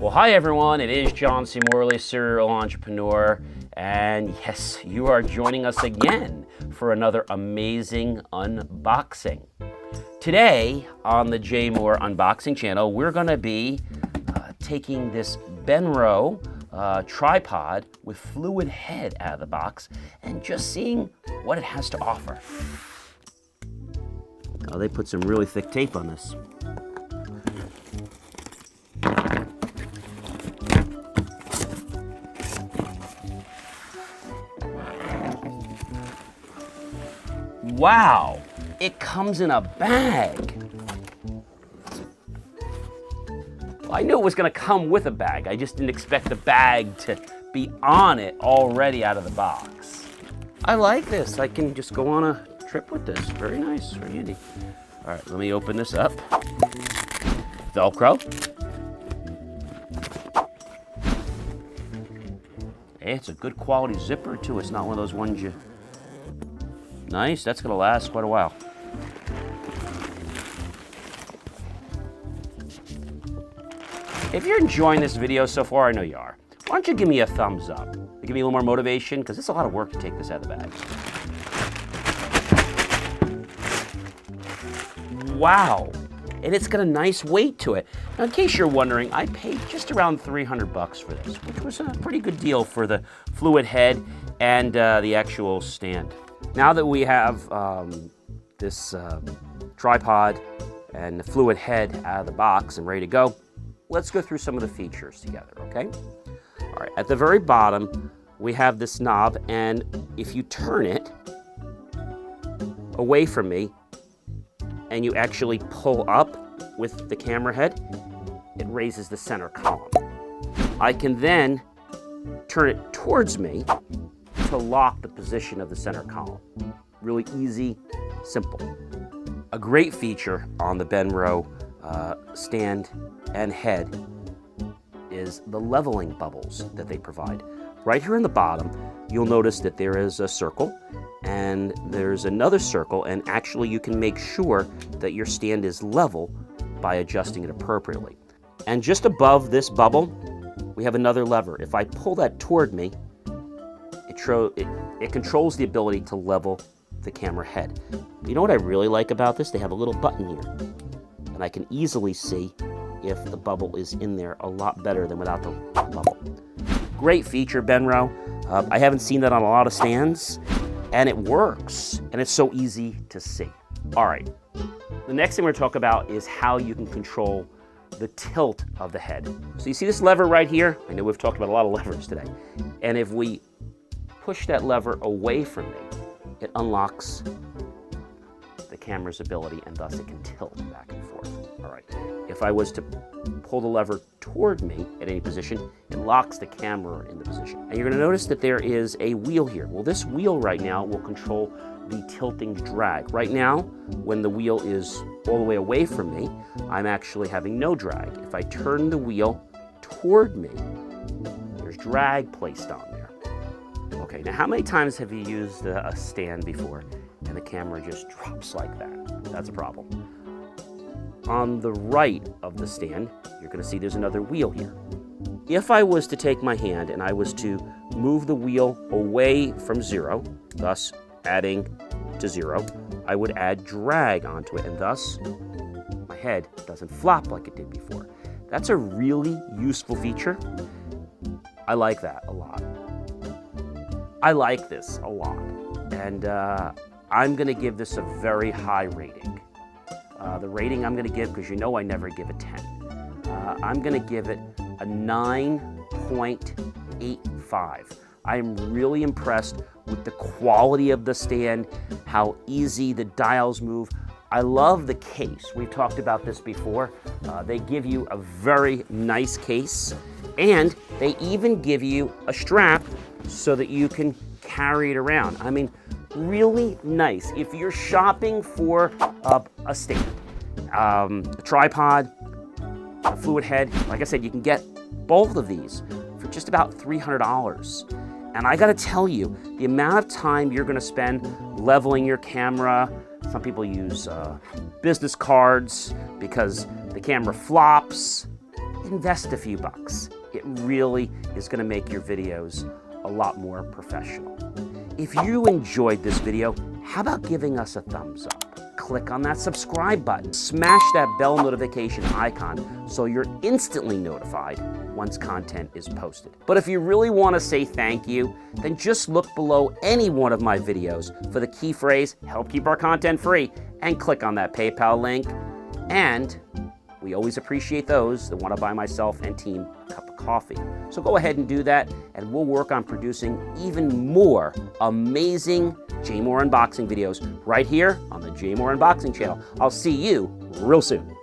Well, hi everyone, it is John C. Morley, serial entrepreneur, and yes, you are joining us again for another amazing unboxing. Today on the JMOR Unboxing channel, we're going to be taking this Benro tripod with fluid head out of the box and just seeing what it has to offer. Oh, they put some really thick tape on this. Wow, it comes in a bag. I knew it was going to come with a bag. I just didn't expect the bag to be on it already out of the box. I like this. I can just go on a trip with this. Very nice, very handy. All right, let me open this up. Velcro. Hey, it's a good quality zipper too. It's not one of those ones you... Nice, that's gonna last quite a while. If you're enjoying this video so far, I know you are, why don't you give me a thumbs up? Give me a little more motivation, because it's a lot of work to take this out of the bag. Wow, and it's got a nice weight to it. Now, in case you're wondering, I paid just around $300 for this, which was a pretty good deal for the fluid head and the actual stand. Now that we have this tripod and the fluid head out of the box and ready to go, let's go through some of the features together, okay? All right, at the very bottom, we have this knob, and if you turn it away from me and you actually pull up with the camera head, it raises the center column. I can then turn it towards me to lock the position of the center column. Really easy, simple. A great feature on the Benro stand and head is the leveling bubbles that they provide. Right here in the bottom, you'll notice that there is a circle and there's another circle, and actually you can make sure that your stand is level by adjusting it appropriately. And just above this bubble, we have another lever. If I pull that toward me, it controls the ability to level the camera head. You know what I really like about this? They have a little button here, and I can easily see if the bubble is in there a lot better than without the bubble. Great feature, Benro. I haven't seen that on a lot of stands, and it works, and it's so easy to see. All right, the next thing we're gonna talk about is how you can control the tilt of the head. So you see this lever right here? I know we've talked about a lot of levers today. And if we push that lever away from me, it unlocks the camera's ability, and thus it can tilt back and forth. All right. If I was to pull the lever toward me at any position, it locks the camera in the position. And you're going to notice that there is a wheel here. Well, this wheel right now will control the tilting drag. Right now, when the wheel is all the way away from me, I'm actually having no drag. If I turn the wheel toward me, there's drag placed on there. Okay, now how many times have you used a stand before and the camera just drops like that? That's a problem. On the right of the stand, you're going to see there's another wheel here. If I was to take my hand and I was to move the wheel away from zero, thus adding to zero, I would add drag onto it, and thus my head doesn't flop like it did before. That's a really useful feature. I like that a lot. I like this a lot, and I'm going to give this a very high rating. The rating I'm going to give, because you know I never give a 10, I'm going to give it a 9.85. I'm really impressed with the quality of the stand, how easy the dials move. I love the case. We've talked about this before. They give you a very nice case, and they even give you a strap so that you can carry it around. I mean, really nice. If you're shopping for a stand, a tripod, a fluid head, like I said, you can get both of these for just about $300. And I gotta tell you, the amount of time you're gonna spend leveling your camera, some people use business cards because the camera flops. invest a few bucks. It really is going to make your videos a lot more professional. If you enjoyed this video, how about giving us a thumbs up? Click on that subscribe button. Smash that bell notification icon so you're instantly notified once content is posted. But if you really want to say thank you, then just look below any one of my videos for the key phrase, help keep our content free, and click on that PayPal link. And we always appreciate those that want to buy myself and team a cup of coffee. So go ahead and do that, and we'll work on producing even more amazing JMOR unboxing videos right here on the JMOR Unboxing channel. I'll see you real soon.